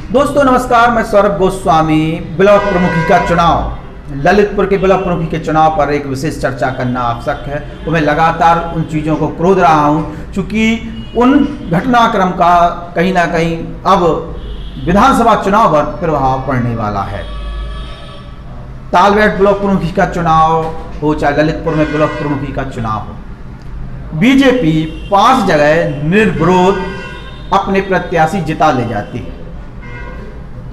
दोस्तों नमस्कार, मैं सौरभ गोस्वामी। ब्लॉक प्रमुखी का चुनाव, ललितपुर के ब्लॉक प्रमुखी के चुनाव पर एक विशेष चर्चा करना आवश्यक है। तो मैं लगातार उन चीज़ों को क्रोध रहा हूं, चूँकि उन घटनाक्रम का कहीं ना कहीं अब विधानसभा चुनाव पर प्रभाव पड़ने वाला है। तालबेट ब्लॉक प्रमुखी का चुनाव हो चाहे ललितपुर में ब्लॉक प्रमुखी का चुनाव हो, बीजेपी 5 जगह निर्विरोध अपने प्रत्याशी जिता ले जाती है।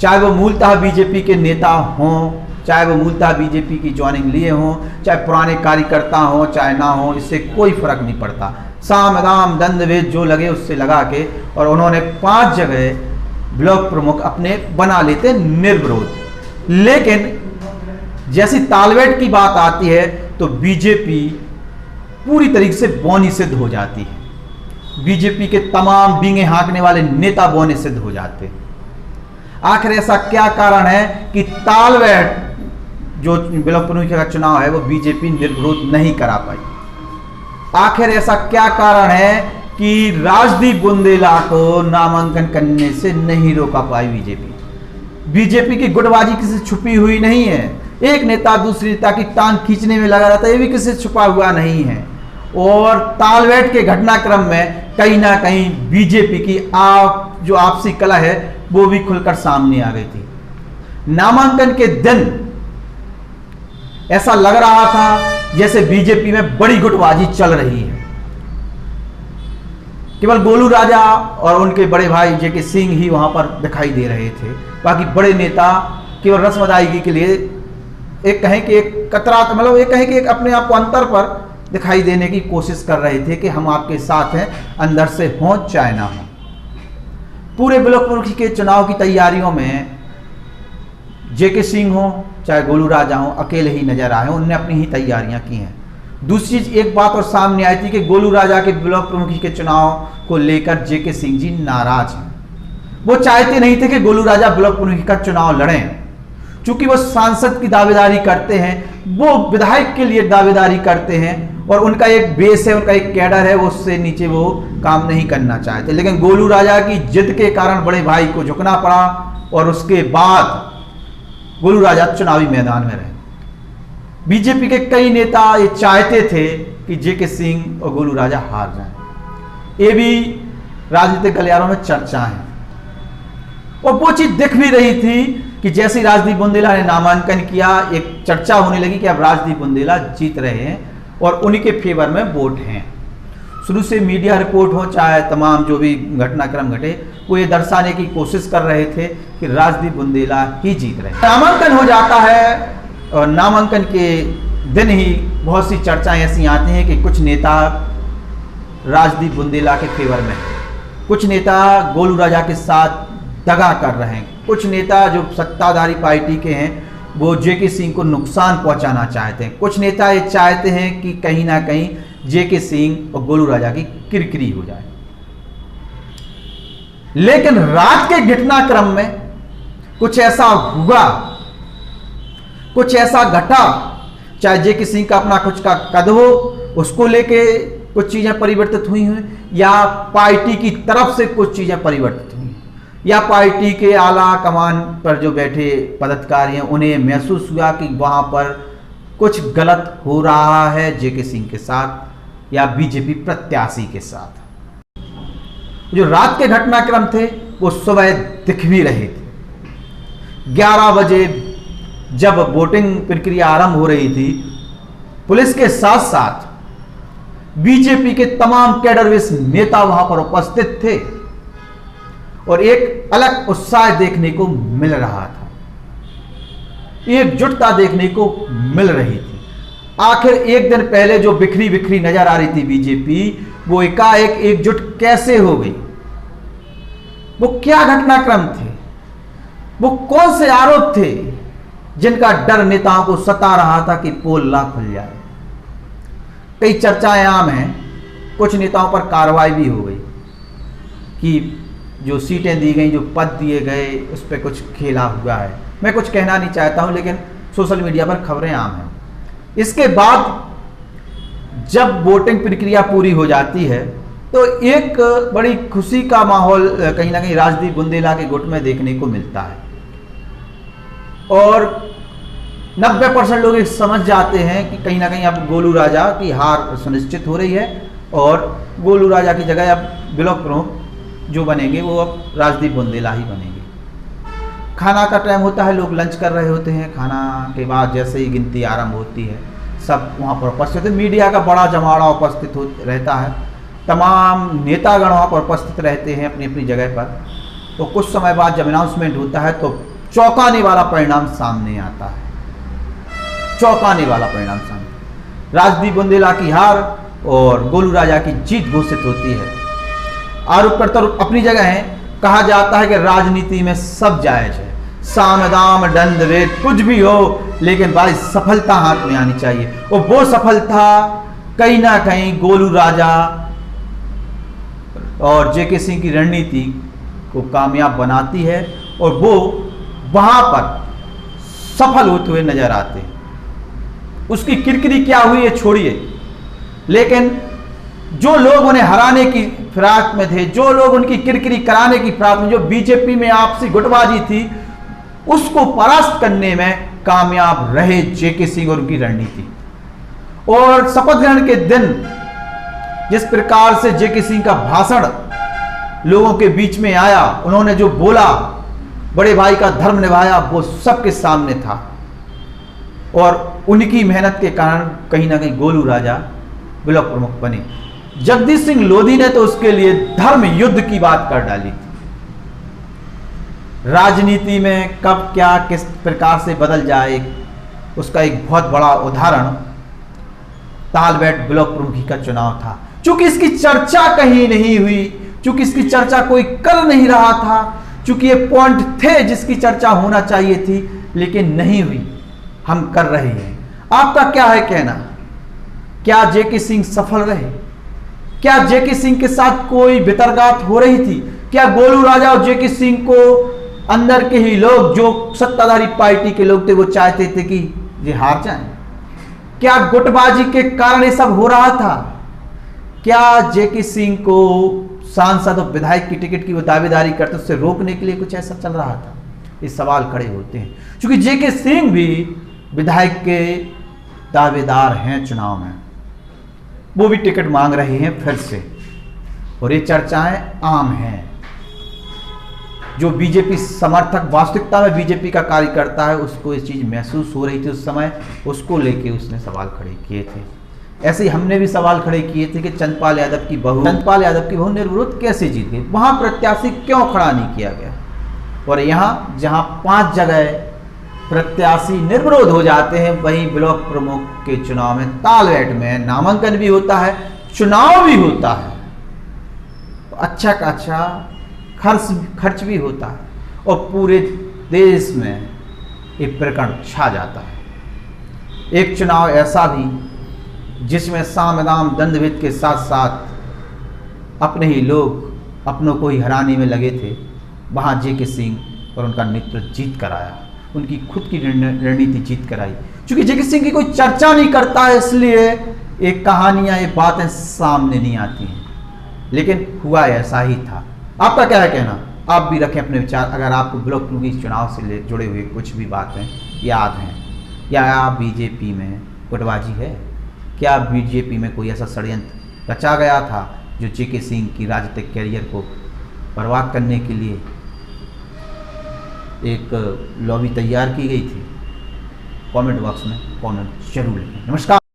चाहे वो मूलतः बीजेपी के नेता हों, चाहे वो मूलतः बीजेपी की ज्वाइनिंग लिए हों, चाहे पुराने कार्यकर्ता हों चाहे ना हों, इससे कोई फर्क नहीं पड़ता। साम दाम दंड भेद जो लगे उससे लगा के, और उन्होंने 5 जगह ब्लॉक प्रमुख अपने बना लेते निर्विरोध। लेकिन जैसी तालबेट की बात आती है तो बीजेपी पूरी तरीके से बौनी सिद्ध हो जाती है। बीजेपी के तमाम बींगे हाँकने वाले नेता बौने सिद्ध हो जाते हैं। आखिर ऐसा क्या कारण है कि तालबेट जो ब्लॉक प्रमुखी का चुनाव है वो बीजेपी निर्विरोध नहीं करा पाई? आखिर ऐसा क्या कारण है कि राजदीप बुंदेला को नामांकन करने से नहीं रोका पाई बीजेपी? बीजेपी की गुटबाजी किसी छुपी हुई नहीं है। एक नेता दूसरे नेता की टांग खींचने में लगा रहता है, ये भी किसी छुपा हुआ नहीं है। और तालबेट के घटनाक्रम में कहीं ना कहीं बीजेपी की जो आपसी कला है वो भी खुलकर सामने आ गई थी। नामांकन के दिन ऐसा लग रहा था जैसे बीजेपी में बड़ी गुटबाजी चल रही है। केवल गोलू राजा और उनके बड़े भाई जेके सिंह ही वहां पर दिखाई दे रहे थे। बाकी बड़े नेता केवल रस्म अदायगी के लिए एक कहें कि एक कतरा, मतलब एक कहें कि एक अपने आप को अंतर पर दिखाई देने की कोशिश कर रहे थे कि हम आपके साथ हैं, अंदर से हो चाहे ना हो। पूरे ब्लॉक प्रमुखी के चुनाव की तैयारियों में जेके सिंह हो चाहे गोलू राजा हो अकेले ही नजर आए, उनने अपनी ही तैयारियां की हैं। दूसरी चीज एक बात और सामने आई थी कि गोलू राजा के ब्लॉक प्रमुखी के चुनाव को लेकर जेके सिंह जी नाराज हैं। वो चाहते नहीं थे कि गोलू राजा ब्लॉक प्रमुखी का चुनाव लड़ें, चूंकि वो सांसद की दावेदारी करते हैं, वो विधायक के लिए दावेदारी करते हैं और उनका एक बेस है, उनका एक कैडर है, वो उससे नीचे वो काम नहीं करना चाहते। लेकिन गोलू राजा की जिद के कारण बड़े भाई को झुकना पड़ा और उसके बाद गोलू राजा चुनावी मैदान में रहे। बीजेपी के कई नेता ये चाहते थे कि जेके सिंह और गोलू राजा हार जाएं। ये भी राजनीतिक गलियारों में चर्चा है और वो चीज दिख भी रही थी कि जैसे राजदीप बुंदेला ने नामांकन किया, एक चर्चा होने लगी कि अब राजदीप बुंदेला जीत रहे हैं और उन्हीं के फेवर में वोट हैं। शुरू से मीडिया रिपोर्ट हो चाहे तमाम जो भी घटनाक्रम घटे, वो ये दर्शाने की कोशिश कर रहे थे कि राजदीप बुंदेला ही जीत रहे हैं। नामांकन हो जाता है और नामांकन के दिन ही बहुत सी चर्चाएं ऐसी आती हैं कि कुछ नेता राजदीप बुंदेला के फेवर में, कुछ नेता गोलू राजा के साथ दगा कर रहे हैं, कुछ नेता जो सत्ताधारी पार्टी के हैं वो जेके सिंह को नुकसान पहुंचाना चाहते हैं, कुछ नेता ये चाहते हैं कि कहीं ना कहीं जेके सिंह और गोलू राजा की किरकिरी हो जाए। लेकिन रात के घटनाक्रम में कुछ ऐसा हुआ, कुछ ऐसा घटा, चाहे जेके सिंह का अपना कुछ का कद हो, उसको लेके कुछ चीजें परिवर्तित हुई हैं, या पार्टी की तरफ से कुछ चीजें परिवर्तित हुई, या पार्टी के आला कमान पर जो बैठे पदाधिकारी हैं उन्हें महसूस हुआ कि वहां पर कुछ गलत हो रहा है जेके सिंह के साथ या बीजेपी प्रत्याशी के साथ। जो रात के घटनाक्रम थे वो सुबह दिख भी रहे थे। 11 बजे जब वोटिंग प्रक्रिया आरंभ हो रही थी, पुलिस के साथ साथ बीजेपी के तमाम कैडरवेस नेता वहां पर उपस्थित थे और एक अलग उत्साह देखने को मिल रहा था, एकजुटता देखने को मिल रही थी। आखिर एक दिन पहले जो बिखरी बिखरी नजर आ रही थी बीजेपी, वो एकाएक एकजुट कैसे हो गई? वो क्या घटनाक्रम थे? वो कौन से आरोप थे जिनका डर नेताओं को सता रहा था कि पोल ना खुल जाए? कई चर्चाएं आम हैं, कुछ नेताओं पर कार्रवाई भी हो गई कि जो सीटें दी गई, जो पद दिए गए, उस पर कुछ खेला हुआ है। मैं कुछ कहना नहीं चाहता हूं, लेकिन सोशल मीडिया पर खबरें आम हैं। इसके बाद जब वोटिंग प्रक्रिया पूरी हो जाती है तो एक बड़ी खुशी का माहौल कहीं ना कहीं राजदीप बुंदेला के गुट में देखने को मिलता है और 90% लोग समझ जाते हैं कि कहीं ना कहीं अब गोलू राजा की हार सुनिश्चित हो रही है और गोलू राजा की जगह अब ब्लॉक प्रमुख जो बनेंगे वो अब राजदीप बुंदेला ही बनेंगे। खाना का टाइम होता है, लोग लंच कर रहे होते हैं, खाना के बाद जैसे ही गिनती आरंभ होती है सब वहाँ पर उपस्थित होते, मीडिया का बड़ा जमावड़ा उपस्थित रहता है, तमाम नेतागण वहाँ पर उपस्थित रहते हैं अपनी अपनी जगह पर। तो कुछ समय बाद जब अनाउंसमेंट होता है तो चौंकाने वाला परिणाम सामने आता है, चौंकाने वाला परिणाम सामने, राजदीप बुंदेला की हार और गोलू राजा की जीत घोषित होती है। आरोप प्रत्यारोप अपनी जगह है, कहा जाता है कि राजनीति में सब जायज है, साम दाम दंड भेद कुछ भी हो, लेकिन भाई सफलता हाथ में आनी चाहिए और वो सफलता कहीं ना कहीं गोलू राजा और जेके सिंह की रणनीति को कामयाब बनाती है और वो वहां पर सफल होते हुए नजर आते हैं। उसकी किरकिरी क्या हुई है छोड़िए, लेकिन जो लोग उन्हें हराने की फिराक में थे, जो लोग उनकी किरकिरी कराने की फिराक में, जो बीजेपी में आपसी गुटबाजी थी, उसको परास्त करने में कामयाब रहे जेके सिंह और उनकी रणनीति। और शपथ ग्रहण के दिन जिस प्रकार से जेके सिंह का भाषण लोगों के बीच में आया, उन्होंने जो बोला, बड़े भाई का धर्म निभाया, वो सबके सामने था और उनकी मेहनत के कारण कहीं ना कहीं गोलू राजा ब्लॉक प्रमुख बने। जगदीश सिंह लोधी ने तो उसके लिए धर्म युद्ध की बात कर डाली थी। राजनीति में कब क्या किस प्रकार से बदल जाए उसका एक बहुत बड़ा उदाहरण तालबेट ब्लॉक प्रमुखी का चुनाव था। चूंकि इसकी चर्चा कहीं नहीं हुई, चूंकि इसकी चर्चा कोई कर नहीं रहा था, चूंकि ये पॉइंट थे जिसकी चर्चा होना चाहिए थी लेकिन नहीं हुई, हम कर रहे हैं। आपका क्या है कहना? क्या जेके सिंह सफल रहे? क्या जेके सिंह के साथ कोई बितरगात हो रही थी? क्या गोलू राजा और जेके सिंह को अंदर के ही लोग, जो सत्ताधारी पार्टी के लोग थे, वो चाहते थे कि ये हार जाएं? क्या गुटबाजी के कारण ये सब हो रहा था? क्या जेके सिंह को सांसद और विधायक की टिकट की वो दावेदारी करते उससे रोकने के लिए कुछ ऐसा चल रहा था? ये सवाल खड़े होते हैं, क्योंकि जेके सिंह भी विधायक के दावेदार हैं चुनाव में, वो भी टिकट मांग रहे हैं फिर से और ये चर्चाएं आम हैं। जो बीजेपी समर्थक, वास्तविकता में बीजेपी का कार्यकर्ता है, उसको ये चीज महसूस हो रही थी उस समय, उसको लेके उसने सवाल खड़े किए थे। ऐसे ही हमने भी सवाल खड़े किए थे कि चंद्रपाल यादव की बहू निर्विरोध कैसे जीत गई, वहां प्रत्याशी क्यों खड़ा नहीं किया गया? और यहाँ जहां 5 जगह प्रत्याशी निर्विरोध हो जाते हैं, वहीं ब्लॉक प्रमुख के चुनाव में तालबेट में नामांकन भी होता है, चुनाव भी होता है, अच्छा का अच्छा खर्च भी होता है और पूरे देश में एक प्रकरण छा जाता है। एक चुनाव ऐसा भी जिसमें साम दाम दंड भेद के साथ साथ अपने ही लोग अपनों को ही हराने में लगे थे, वहाँ जेके सिंह और उनका नेतृत्व जीत कर आया, उनकी खुद की रणनीति जीत कर आई। क्योंकि जेके सिंह की कोई चर्चा नहीं करता है, इसलिए एक कहानियां, ये बातें सामने नहीं आती हैं, लेकिन हुआ ऐसा ही था। आपका क्या है कहना? आप भी रखें अपने विचार। अगर आपको ब्लॉक प्रमुख चुनाव से जुड़े हुए कुछ भी बातें याद हैं, या बीजेपी में गुटबाजी है, क्या बीजेपी में कोई ऐसा षड्यंत्र रचा गया था जो जेके सिंह की राजनीतिक कैरियर को बर्बाद करने के लिए एक लॉबी तैयार की गई थी? कमेंट बॉक्स में कमेंट जरूर लिखें। नमस्कार।